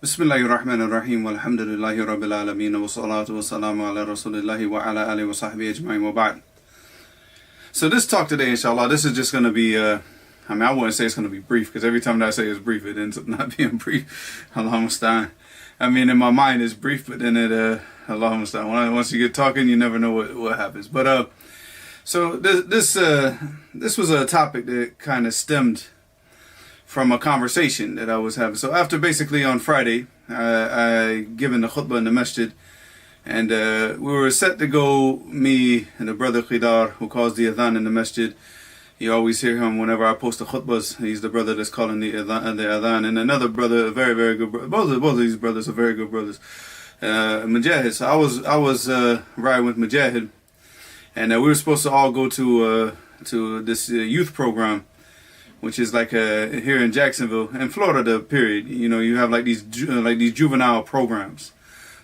Bismillahir Rahmanir Rahim, walhamdulillahi rabbil alameen, wa salatu wa salamu ala rasulillahi wa ala alihi wa sahbihi ajma'in wa ba'd. So this talk today, inshallah, this is just going to be, I wouldn't say it's going to be brief, because every time that I say it's brief, it ends up not being brief. Allahumma musta'an. I mean, in my mind it's brief, but then it, Allahumma musta'an. Once you get talking, you never know what happens. But, so this was a topic that kind of stemmed from a conversation that I was having. So after basically on Friday, I given the khutbah in the masjid, and we were set to go, me and the brother Khidar, who calls the adhan in the masjid. You always hear him whenever I post the khutbahs. He's the brother that's calling the adhan, and another brother, a very, very good brother. Both of these brothers are very good brothers. Mujahid. So I was riding with Mujahid, and we were supposed to all go to this youth program, which is like here in Jacksonville, in Florida, period. You know, you have like these juvenile programs.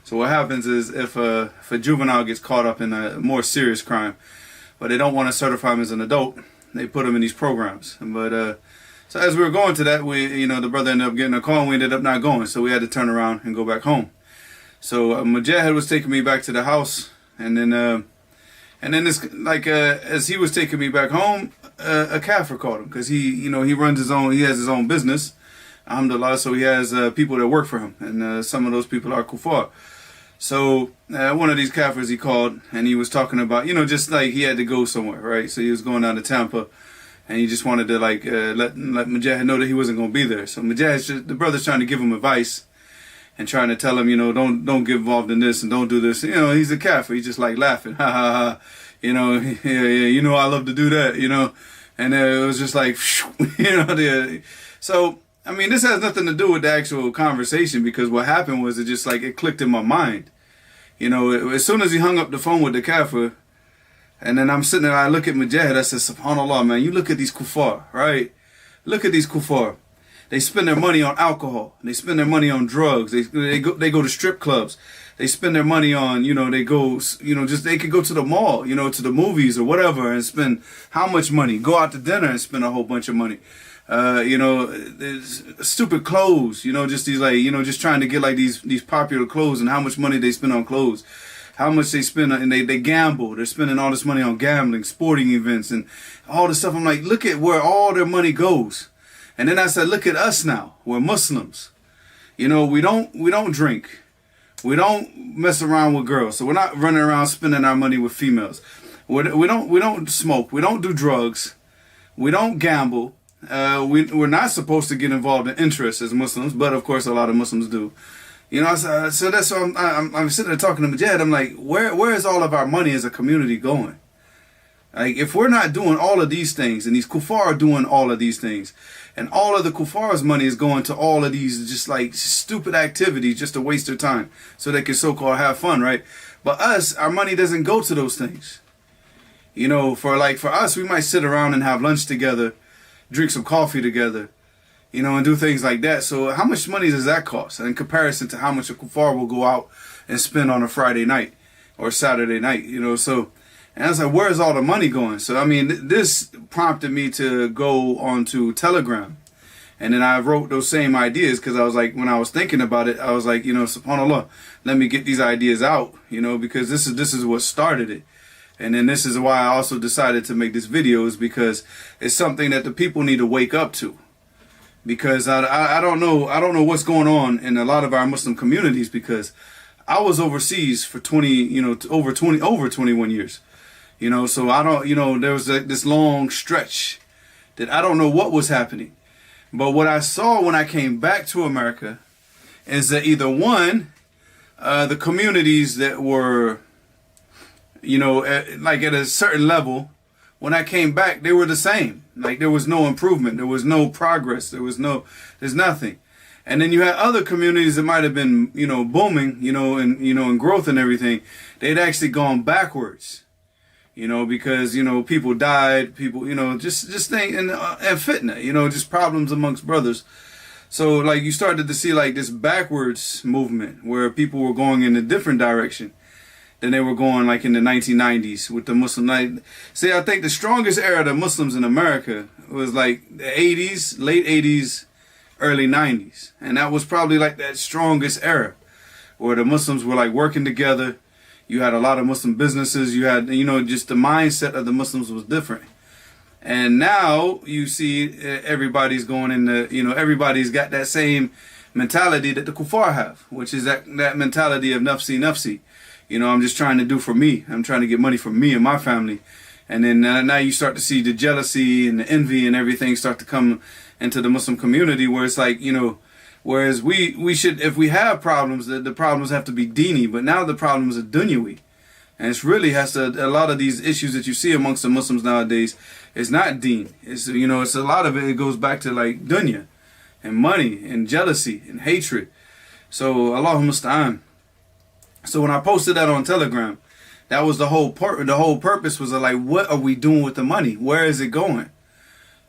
So what happens is if a juvenile gets caught up in a more serious crime, but they don't want to certify him as an adult, they put him in these programs. But so as we were going to that, the brother ended up getting a call, and we ended up not going. So we had to turn around and go back home. So Mujahid was taking me back to the house, and then it's like as he was taking me back home, a kafir called him, because he runs he has his own business, alhamdulillah. So he has people that work for him, and some of those people are kuffar. So one of these kafirs he called, and he was talking about, just like he had to go somewhere, right? So he was going down to Tampa, and he just wanted to let Mujahid know that he wasn't going to be there. So Mujahid, the brother's trying to give him advice and trying to tell him, don't get involved in this and don't do this. He's a kafir. He's just like laughing, ha ha ha. Yeah, I love to do that, and it was just like, so, I mean, this has nothing to do with the actual conversation, because what happened was it clicked in my mind. As soon as he hung up the phone with the kafir, and then I'm sitting there, I look at Mujahid, I said, subhanAllah, man, you look at these kuffar, right? Look at these kuffar. They spend their money on alcohol. They spend their money on drugs. They go to strip clubs. They spend their money on, they could go to the mall, to the movies or whatever, and spend how much money? Go out to dinner and spend a whole bunch of money. Stupid clothes, just these just trying to get like these popular clothes, and how much money they spend on clothes. How much they spend, and they gamble. They're spending all this money on gambling, sporting events, and all this stuff. I'm like, look at where all their money goes. And then I said, look at us now. We're Muslims. We don't drink. We don't mess around with girls. So we're not running around spending our money with females. We don't smoke. We don't do drugs. We don't gamble. We're not supposed to get involved in interests as Muslims, but of course a lot of Muslims do. So that's why I'm sitting there talking to Mujahid. I'm like, where is all of our money as a community going? Like, if we're not doing all of these things, and these kuffar are doing all of these things, and all of the kuffar's money is going to all of these just like stupid activities just to waste their time so they can so-called have fun, right? But us, our money doesn't go to those things. For us, we might sit around and have lunch together, drink some coffee together, and do things like that. So how much money does that cost in comparison to how much a kuffar will go out and spend on a Friday night or Saturday night, so... And I was like, where's all the money going? So, I mean, this prompted me to go onto Telegram. And then I wrote those same ideas, because I was like, when I was thinking about it, I was like, subhanAllah, let me get these ideas out, because this is what started it. And then this is why I also decided to make this video, is because it's something that the people need to wake up to. Because I don't know what's going on in a lot of our Muslim communities, because I was overseas for over 21 years. So I don't, there was this long stretch that I don't know what was happening. But what I saw when I came back to America is that either one, the communities that were, at a certain level, when I came back, they were the same. Like, there was no improvement. There was no progress. There's nothing. And then you had other communities that might have been, booming, and growth and everything. They'd actually gone backwards. Because, people died, people, just things, and fitna, just problems amongst brothers. So, like, you started to see, like, this backwards movement where people were going in a different direction than they were going, like, in the 1990s with the Muslim. See, I think the strongest era of the Muslims in America was, like, the 80s, late 80s, early 90s. And that was probably like that strongest era where the Muslims were like working together. You had a lot of Muslim businesses. You had, just the mindset of the Muslims was different. And now you see everybody's going in everybody's got that same mentality that the kuffar have, which is that mentality of nafsi, nafsi. I'm just trying to do for me. I'm trying to get money for me and my family. And then now you start to see the jealousy and the envy and everything start to come into the Muslim community, where it's like, whereas we should, if we have problems, the problems have to be dini, but now the problems are dunyawi. And it's really a lot of these issues that you see amongst the Muslims nowadays, it's not deen. It's, it's a lot of it goes back to like dunya and money and jealousy and hatred. So Allahu musta'an. So when I posted that on Telegram, that was the whole purpose was like, what are we doing with the money? Where is it going?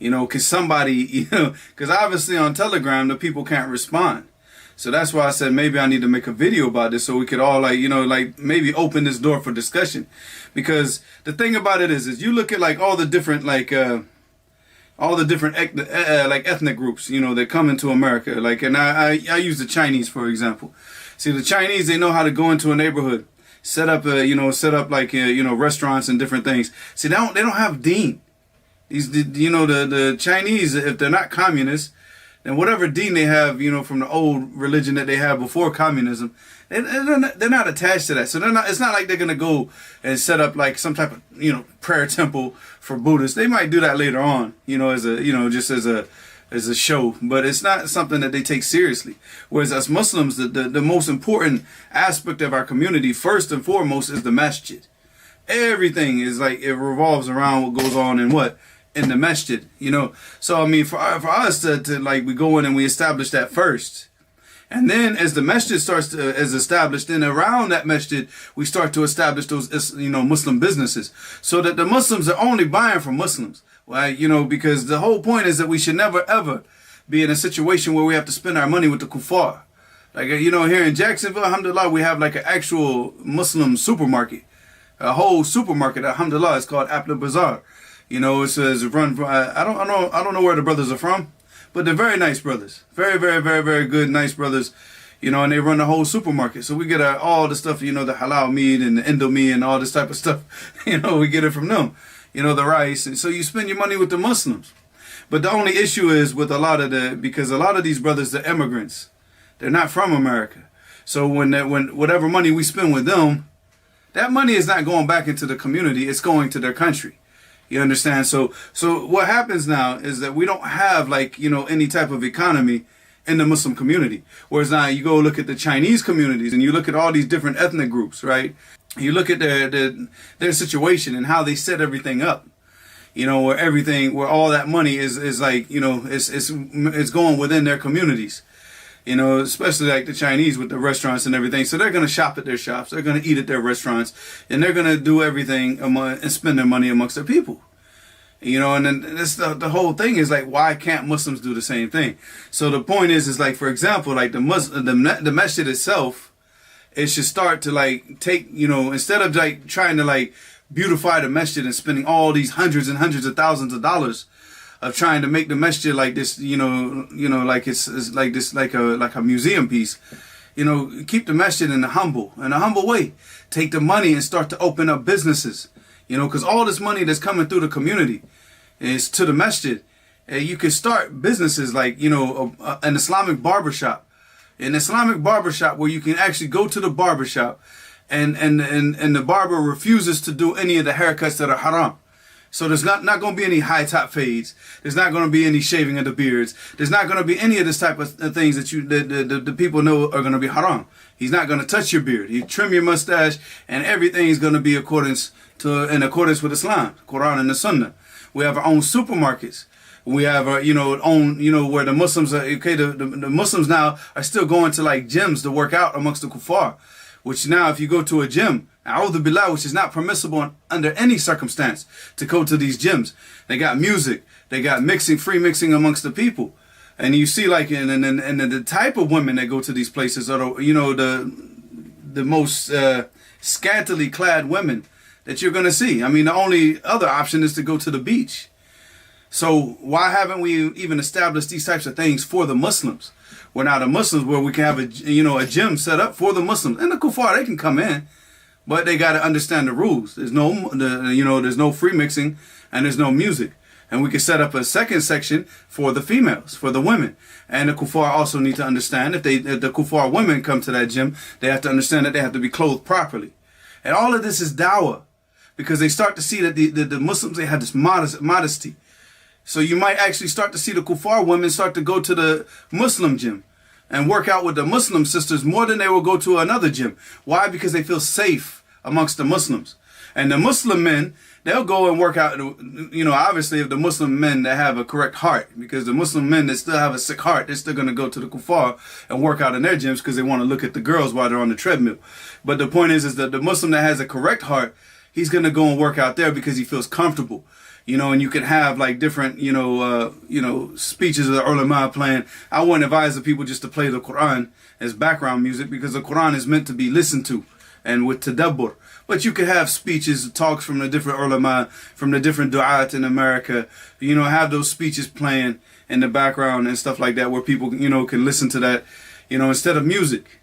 Cause somebody, cause obviously on Telegram, the people can't respond. So that's why I said maybe I need to make a video about this so we could all maybe open this door for discussion. Because the thing about it is you look at like all the different ethnic groups, that come into America. Like, and I use the Chinese, for example. See, the Chinese, they know how to go into a neighborhood, set up restaurants and different things. See, they don't have deen. The Chinese, if they're not communists, then whatever deen they have, from the old religion that they had before communism, they're not attached to that. So it's not like they're going to go and set up like some type of, prayer temple for Buddhists. They might do that later on, just as a show, but it's not something that they take seriously. Whereas as Muslims, the most important aspect of our community, first and foremost, is the masjid. Everything is like, it revolves around what goes on in the masjid, So I mean, for us to like, we go in and we establish that first. And then as the masjid is established, then around that masjid, we start to establish those, Muslim businesses, so that the Muslims are only buying from Muslims. Well, because the whole point is that we should never ever be in a situation where we have to spend our money with the kuffar. Like, here in Jacksonville, alhamdulillah, we have like an actual Muslim supermarket, a whole supermarket, alhamdulillah. It's called Apple Bazaar. It's run from, I don't know where the brothers are from, but they're very nice brothers. Very, very, very, very good, nice brothers. And they run the whole supermarket. So we get all the stuff, the halal meat and the Indomie and all this type of stuff. We get it from them. The rice. And so you spend your money with the Muslims. But the only issue is with because a lot of these brothers, they're immigrants. They're not from America. So when whatever money we spend with them, that money is not going back into the community. It's going to their country. You understand? So what happens now is that we don't have any type of economy in the Muslim community. Whereas now you go look at the Chinese communities and you look at all these different ethnic groups, right? You look at their situation and how they set everything up. Where all that money is like, it's going within their communities. Especially like the Chinese with the restaurants and everything. So they're going to shop at their shops. They're going to eat at their restaurants. And they're going to do everything and spend their money amongst their people. And then that's the whole thing is like, why can't Muslims do the same thing? So the point is like, for example, like the masjid itself, it should start to like take, instead of like trying to like beautify the masjid and spending all these hundreds and hundreds of thousands of dollars of trying to make the masjid like this, like it's like this, like a museum piece. Keep the masjid in a humble way. Take the money and start to open up businesses. Because all this money that's coming through the community is to the masjid. You can start businesses like, an Islamic barbershop. An Islamic barbershop where you can actually go to the barbershop and the barber refuses to do any of the haircuts that are haram. So there's not going to be any high top fades. There's not going to be any shaving of the beards. There's not going to be any of this type of things that the people know are going to be haram. He's not going to touch your beard. You trim your mustache, and everything is going to be in accordance with Islam, Quran and the Sunnah. We have our own supermarkets. We have our own where the Muslims are okay. The Muslims now are still going to like gyms to work out amongst the kuffar. Which now, if you go to a gym, a'udhu billah, which is not permissible under any circumstance to go to these gyms. They got music, they got free mixing amongst the people, and you see like, and the type of women that go to these places are the most scantily clad women that you're gonna see. I mean, the only other option is to go to the beach. So why haven't we even established these types of things for the Muslims? We're not the Muslims where we can have a gym set up for the Muslims. And the kuffar, they can come in, but they got to understand the rules. There's no free mixing and there's no music. And we can set up a second section for the females, for the women. And the kuffar also need to understand if the kuffar women come to that gym, they have to understand that they have to be clothed properly. And all of this is dawah, because they start to see that the Muslims, they have this modesty. So you might actually start to see the kuffar women start to go to the Muslim gym and work out with the Muslim sisters more than they will go to another gym. Why? Because they feel safe amongst the Muslims. And the Muslim men, they'll go and work out, obviously if the Muslim men that have a correct heart, because the Muslim men that still have a sick heart, they're still going to go to the kuffar and work out in their gyms because they want to look at the girls while they're on the treadmill. But the point is that the Muslim that has a correct heart, he's going to go and work out there because he feels comfortable. And you can have like different, speeches of the ulama playing. I wouldn't advise the people just to play the Quran as background music, because the Quran is meant to be listened to and with tadabbur. But you could have speeches, talks from the different ulama, from the different du'at in America, have those speeches playing in the background and stuff like that, where people, can listen to that, instead of music.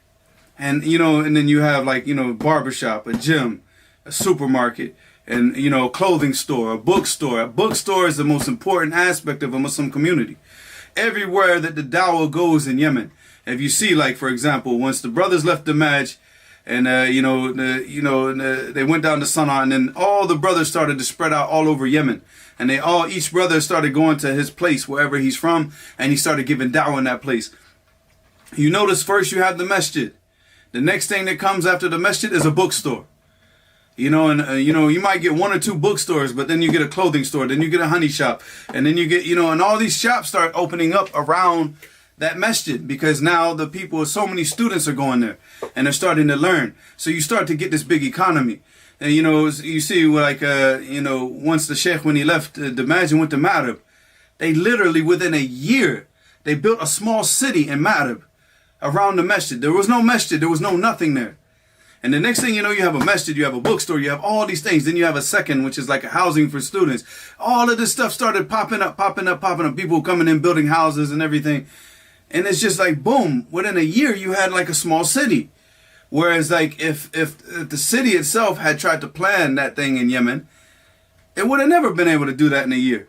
And, and then you have like, barbershop, a gym, a supermarket, and, a clothing store, a bookstore. A bookstore is the most important aspect of a Muslim community. Everywhere that the dawah goes in Yemen, if you see, like, for example, once the brothers left the Maj, and, they went down to Sana'a, and then all the brothers started to spread out all over Yemen. And each brother started going to his place, wherever he's from, and he started giving dawah in that place. You notice first you have the masjid. The next thing that comes after the masjid is a bookstore. You might get one or two bookstores, but then you get a clothing store, then you get a honey shop, and then you get, and all these shops start opening up around that masjid, because now the people, so many students are going there and they're starting to learn. So you start to get this big economy. And, you see, like, once the sheikh, when he left the Maj and went to Ma'rib, they literally, within a year, they built a small city in Ma'rib around the masjid. There was no masjid, there was no nothing there. And the next thing you know, you have a masjid, you have a bookstore, you have all these things. Then you have a second, which is like a housing for students. All of this stuff started popping up. People coming in, building houses and everything. And it's just like, boom, within a year, you had like a small city. Whereas like if the city itself had tried to plan that thing in Yemen, it would have never been able to do that in a year.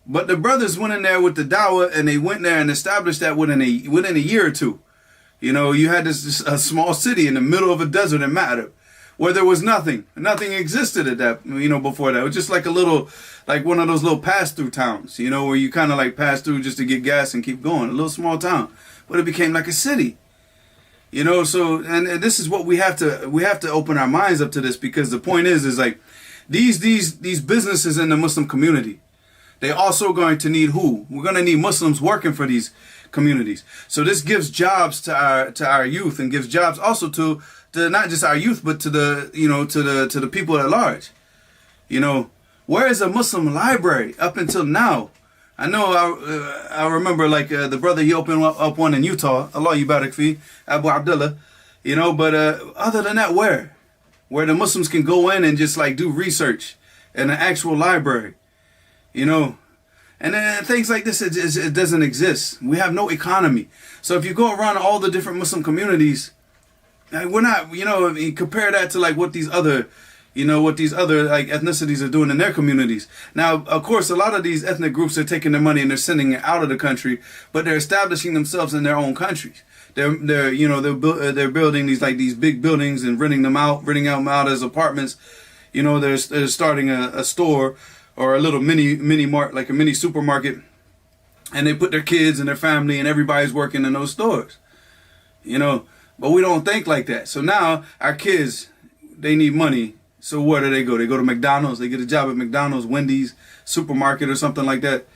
But the brothers went in there with the dawah, and they went there and established that within a year or two. You had this a small city in the middle of a desert in Ma'rib, where there was nothing. Nothing existed at that, before that. It was just like like one of those little pass-through towns, where you kind of like pass through just to get gas and keep going. A little small town. But it became like a city. So, and this is what we have to open our minds up to this, because the point is like these businesses in the Muslim community, they also going to need who? We're going to need Muslims working for these communities. So this gives jobs to our youth, and gives jobs also to not just our youth, but to the people at large. Where is a Muslim library up until now? I know I remember like the brother, he opened up one in Utah, Allah Yubarak Fi, Abu Abdullah, but other than that, where the Muslims can go in and just like do research in an actual library, And then things like this, it doesn't exist. We have no economy. So if you go around all the different Muslim communities, we're not, compare that to like what these other like ethnicities are doing in their communities. Now, of course, a lot of these ethnic groups are taking their money and they're sending it out of the country, but they're establishing themselves in their own countries. They're building these big buildings and renting them out as apartments. They're starting a store, or a little mini mart, like a mini supermarket, and they put their kids and their family and everybody's working in those stores, but we don't think like that. So now our kids, they need money. So where do they go? They go to McDonald's. They get a job at McDonald's, Wendy's, supermarket, or something like that.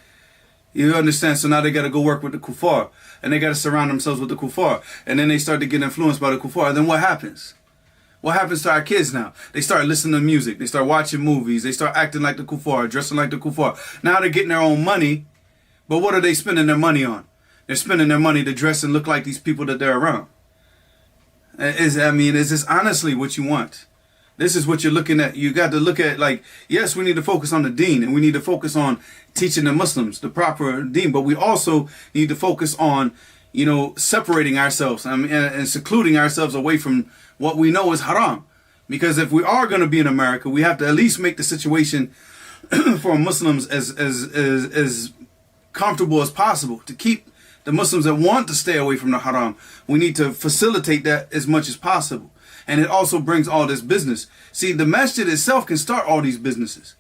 You understand? So now they got to go work with the kuffar, and they got to surround themselves with the kuffar, and then they start to get influenced by the kuffar. Then what happens? What happens to our kids now? They start listening to music. They start watching movies. They start acting like the kuffar, dressing like the kuffar. Now they're getting their own money, but what are they spending their money on? They're spending their money to dress and look like these people that they're around. Is this honestly what you want? This is what you're looking at. You got to look at, like, yes, we need to focus on the deen, and we need to focus on teaching the Muslims the proper deen, but we also need to focus on, separating ourselves and secluding ourselves away from what we know is haram. Because if we are going to be in America, we have to at least make the situation for Muslims as comfortable as possible, to keep the Muslims that want to stay away from the haram. We need to facilitate that as much as possible. And it also brings all this business. See, the masjid itself can start all these businesses.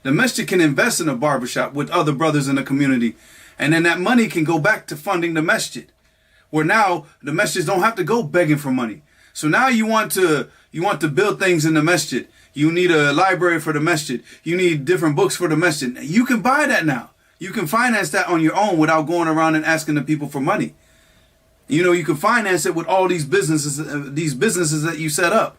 The masjid can invest in a barbershop with other brothers in the community. And then that money can go back to funding the masjid. Where now the masjids don't have to go begging for money. So now you want to build things in the masjid. You need a library for the masjid. You need different books for the masjid. You can buy that now. You can finance that on your own without going around and asking the people for money. You can finance it with all these businesses that you set up.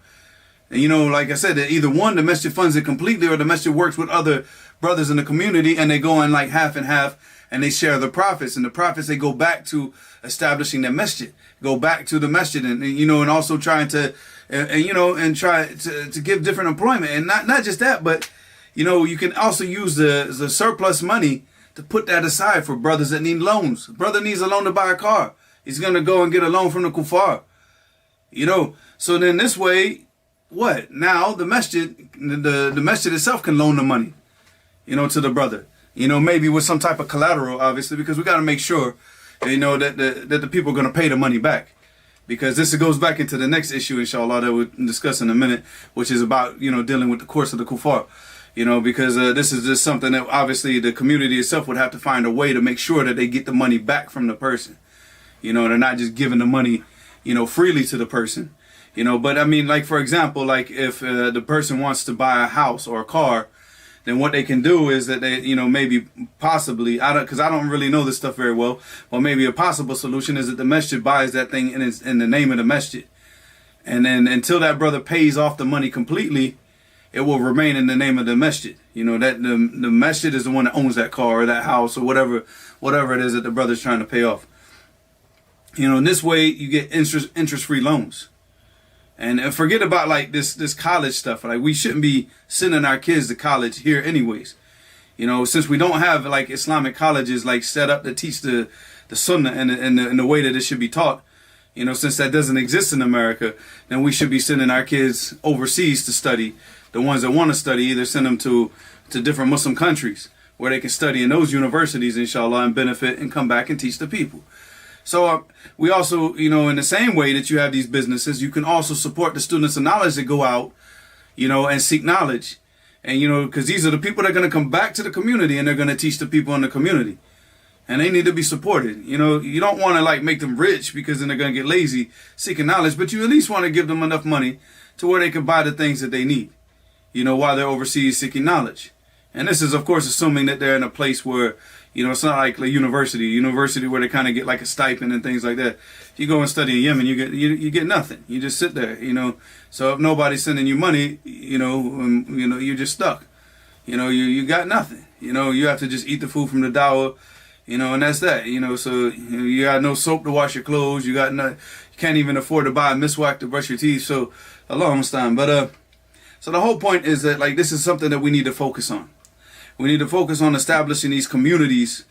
And, like I said, either one, the masjid funds it completely, or the masjid works with other brothers in the community, and they go in like half and half, and they share the profits. And the profits, they go back to establishing the masjid, go back to the masjid, and also trying to, and try to give different employment. And not just that, but, you can also use the surplus money to put that aside for brothers that need loans. Brother needs a loan to buy a car. He's going to go and get a loan from the kuffar. So then this way, what? Now the masjid, the masjid itself can loan the money, to the brother. Maybe with some type of collateral, obviously, because we got to make sure, that the people are going to pay the money back. Because this goes back into the next issue, inshallah, that we'll discuss in a minute, which is about, dealing with the course of the kuffar. Because this is just something that obviously the community itself would have to find a way to make sure that they get the money back from the person. They're not just giving the money, freely to the person. But I mean, like, for example, like if the person wants to buy a house or a car, then what they can do is that they, maybe possibly, because I don't really know this stuff very well, but maybe a possible solution is that the masjid buys that thing in the name of the masjid. And then until that brother pays off the money completely, it will remain in the name of the masjid. That the masjid is the one that owns that car or that house or whatever it is that the brother's trying to pay off. In this way, you get interest-free loans. And forget about like this college stuff. Like, we shouldn't be sending our kids to college here anyways. Since we don't have like Islamic colleges like set up to teach the sunnah in the way that it should be taught. Since that doesn't exist in America, then we should be sending our kids overseas to study. The ones that want to study, either send them to different Muslim countries where they can study in those universities, inshallah, and benefit and come back and teach the people. So we also, in the same way that you have these businesses, you can also support the students of knowledge that go out, and seek knowledge. And, because these are the people that are going to come back to the community and they're going to teach the people in the community. And they need to be supported. You don't want to like make them rich because then they're going to get lazy seeking knowledge, but you at least want to give them enough money to where they can buy the things that they need, while they're overseas seeking knowledge. And this is, of course, assuming that they're in a place where, it's not like a university where they kind of get like a stipend and things like that. If you go and study in Yemen, you get nothing. You just sit there, So if nobody's sending you money, you're just stuck. You got nothing. You have to just eat the food from the dawah, and that's that. So you got no soap to wash your clothes. You can't even afford to buy a miswak to brush your teeth. So Allah understand. But so the whole point is that like this is something that we need to focus on. We need to focus on establishing these communities,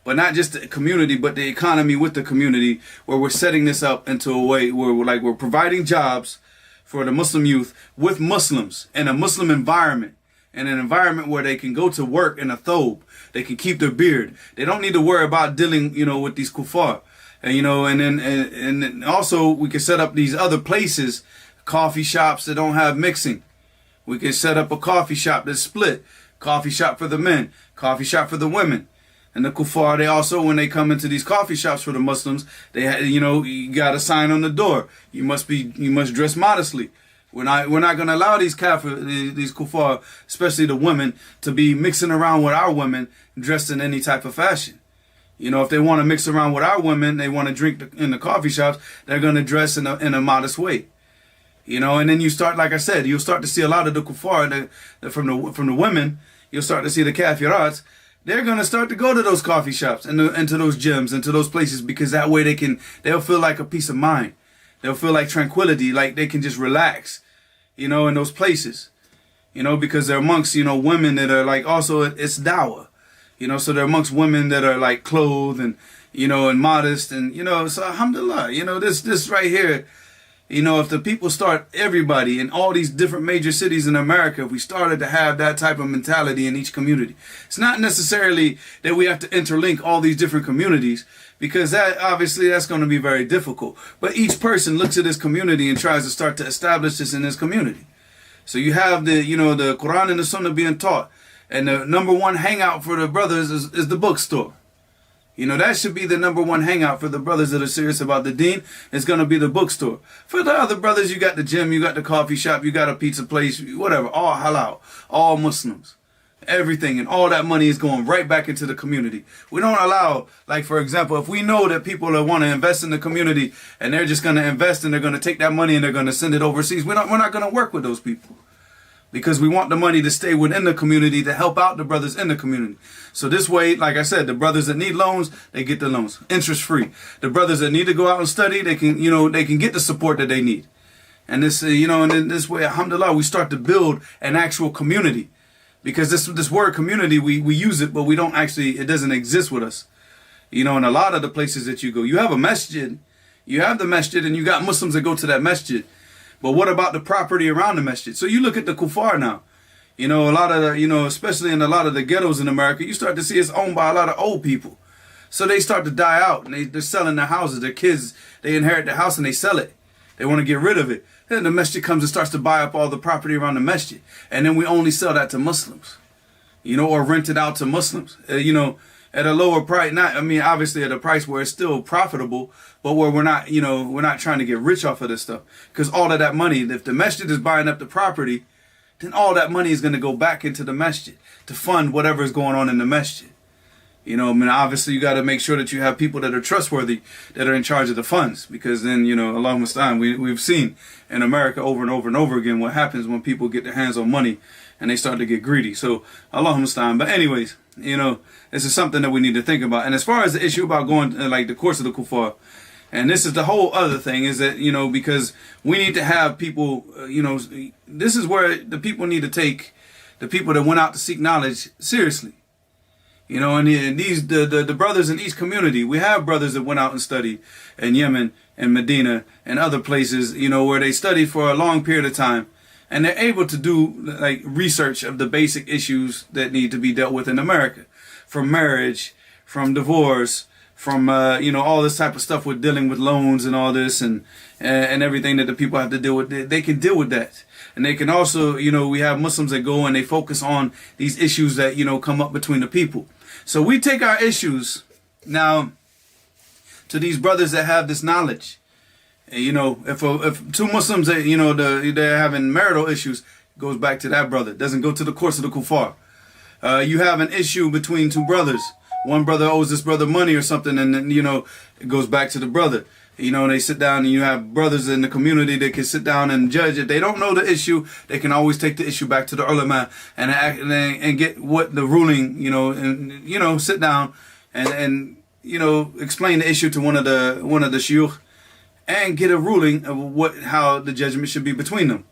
but not just the community, but the economy with the community, where we're setting this up into a way where we're providing jobs for the Muslim youth with Muslims in a Muslim environment, in an environment where they can go to work in a thobe, they can keep their beard. They don't need to worry about dealing, with these kuffar. And, and then also we can set up these other places, coffee shops that don't have mixing. We can set up a coffee shop that's split. Coffee shop for the men, coffee shop for the women. And the kuffar, they also, when they come into these coffee shops for the Muslims, they you got a sign on the door. You must dress modestly. We're not going to allow these kuffar, especially the women, to be mixing around with our women dressed in any type of fashion. If they want to mix around with our women, they want to drink in the coffee shops, they're going to dress in a modest way. And then you start, like I said, you'll start to see a lot of the kuffar from the women. You'll start to see the kafirats. They're going to start to go to those coffee shops and to those gyms and to those places, because that way they'll feel like a peace of mind. They'll feel like tranquility, like they can just relax. in those places, because they're amongst, women that are like, also it's dawah, so they're amongst women that are like clothed and, and modest and, so alhamdulillah, this right here, if the people start, everybody in all these different major cities in America, if we started to have that type of mentality in each community, it's not necessarily that we have to interlink all these different communities, because that obviously that's going to be very difficult. But each person looks at his community and tries to start to establish this in his community. So you have the Quran and the Sunnah being taught, and the number one hangout for the brothers is the bookstore. That should be the number one hangout for the brothers that are serious about the deen. It's going to be the bookstore. For the other brothers, you got the gym, you got the coffee shop, you got a pizza place, whatever, all halal, all Muslims. Everything, and all that money is going right back into the community. We don't allow, like, for example, if we know that people that want to invest in the community and they're just going to invest and they're going to take that money and they're going to send it overseas, we're not going to work with those people, because we want the money to stay within the community to help out the brothers in the community. So this way, like I said, the brothers that need loans, they get the loans, interest free. The brothers that need to go out and study, they can, they can get the support that they need. And this, and in this way, alhamdulillah, we start to build an actual community. Because this word community, we use it, but we don't actually, it doesn't exist with us. In a lot of the places that you go, you have a masjid, you have the masjid, and you got Muslims that go to that masjid. But what about the property around the masjid? So you look at the kuffar now. A lot of the, especially in a lot of the ghettos in America, you start to see it's owned by a lot of old people. So they start to die out, and they're selling their houses. Their kids, they inherit the house and they sell it. They want to get rid of it. Then the masjid comes and starts to buy up all the property around the masjid. And then we only sell that to Muslims, or rent it out to Muslims, at a lower price. Obviously at a price where it's still profitable, but where we're not trying to get rich off of this stuff. Because all of that money, if the masjid is buying up the property, then all that money is going to go back into the masjid to fund whatever is going on in the masjid. Obviously you got to make sure that you have people that are trustworthy, that are in charge of the funds, because then, Allah Musta'an, we've seen in America over and over and over again what happens when people get their hands on money and they start to get greedy. So, Allah Musta'an. But anyways, this is something that we need to think about. And as far as the issue about going, like the course of the kuffar, and this is the whole other thing, is that, because we need to have people, this is where the people need to take the people that went out to seek knowledge seriously. And the brothers in each community, we have brothers that went out and studied in Yemen and Medina and other places, where they studied for a long period of time, and they're able to do like research of the basic issues that need to be dealt with in America, from marriage, from divorce, from all this type of stuff with dealing with loans and all this and everything that the people have to deal with. They can deal with that. And they can also, we have Muslims that go and they focus on these issues that, come up between the people. So we take our issues now to these brothers that have this knowledge. If two Muslims, they're having marital issues, it goes back to that brother. It doesn't go to the course of the kuffar. You have an issue between two brothers. One brother owes this brother money or something, and then, it goes back to the brother. They sit down, and you have brothers in the community that can sit down and judge. If they don't know the issue, they can always take the issue back to the ulama and get what the ruling, and sit down and explain the issue to one of the shuyukh and get a ruling of how the judgment should be between them.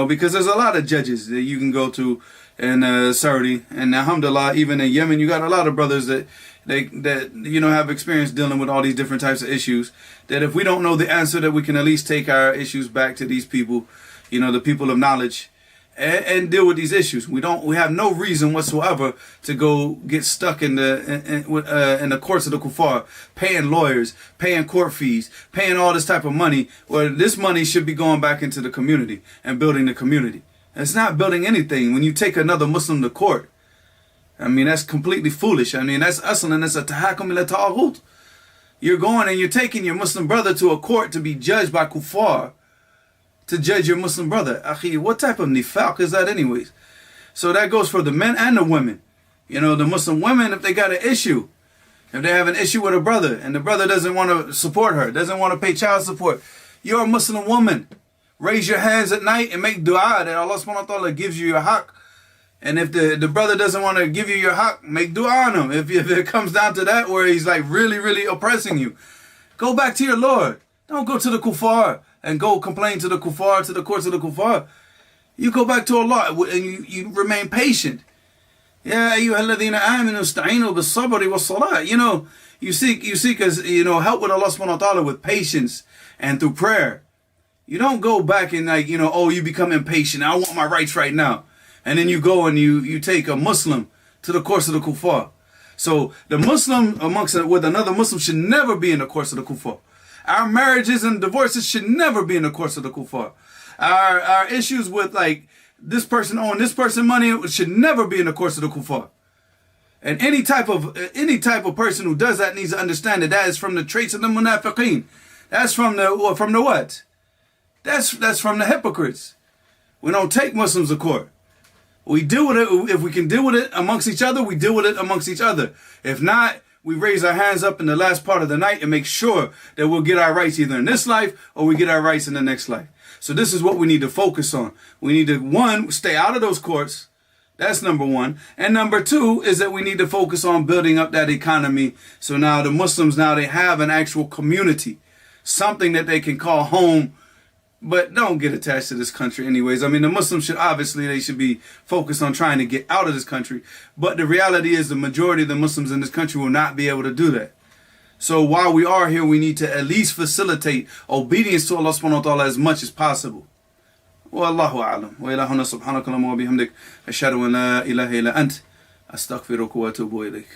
Because there's a lot of judges that you can go to in Saudi, and alhamdulillah, even in Yemen, you got a lot of brothers that have experience dealing with all these different types of issues, that if we don't know the answer, that we can at least take our issues back to these people, the people of knowledge, and deal with these issues. We have no reason whatsoever to go get stuck in the courts of the kuffar, paying lawyers, paying court fees, paying all this type of money, where this money should be going back into the community and building the community. It's not building anything when you take another Muslim to court. That's completely foolish. That's aslan, that's a tahakum ila ta'aghut. You're going and you're taking your Muslim brother to a court to be judged by kuffar, to judge your Muslim brother. Akhi, what type of nifaq is that anyways? So that goes for the men and the women. The Muslim women, if they got an issue, if they have an issue with a brother and the brother doesn't want to support her, doesn't want to pay child support, you're a Muslim woman. Raise your hands at night and make dua that Allah subhanahu wa ta'ala gives you your haqq. And if the brother doesn't want to give you your haqq, make dua on him. If it comes down to that, where he's like really, really oppressing you, go back to your Lord. Don't go to the kuffar and go complain to the kuffar, to the courts of the kuffar. You go back to Allah and you remain patient. Ya ayyuhalladhina aminu ista'inu bis-sabri was-salat. You know, you seek help with Allah subhanahu wa ta'ala with patience and through prayer. You don't go back and you become impatient. I want my rights right now. And then you go and you take a Muslim to the course of the kuffar. So the Muslim with another Muslim should never be in the course of the kuffar. Our marriages and divorces should never be in the course of the kuffar. Our issues with this person owing this person money should never be in the course of the kuffar. And any type of person who does that needs to understand that is from the traits of the munafiqeen. That's from the what? That's from the hypocrites. We don't take Muslims to court. We deal with it. If we can deal with it amongst each other, we deal with it amongst each other. If not, we raise our hands up in the last part of the night and make sure that we'll get our rights either in this life or we get our rights in the next life. So this is what we need to focus on. We need to, one, stay out of those courts. That's number one. And number two is that we need to focus on building up that economy. So now the Muslims, they have an actual community, something that they can call home, but don't get attached to this country anyways. I mean, the Muslims they should be focused on trying to get out of this country. But the reality is the majority of the Muslims in this country will not be able to do that. So while we are here, we need to at least facilitate obedience to Allah subhanahu wa ta'ala as much as possible. Wallahu a'lam. Wa ilahuna subhanakallahumma wa bihamdik. Ashhadu an la ilaha illa ant. Astaghfiruka wa atubu ilayk.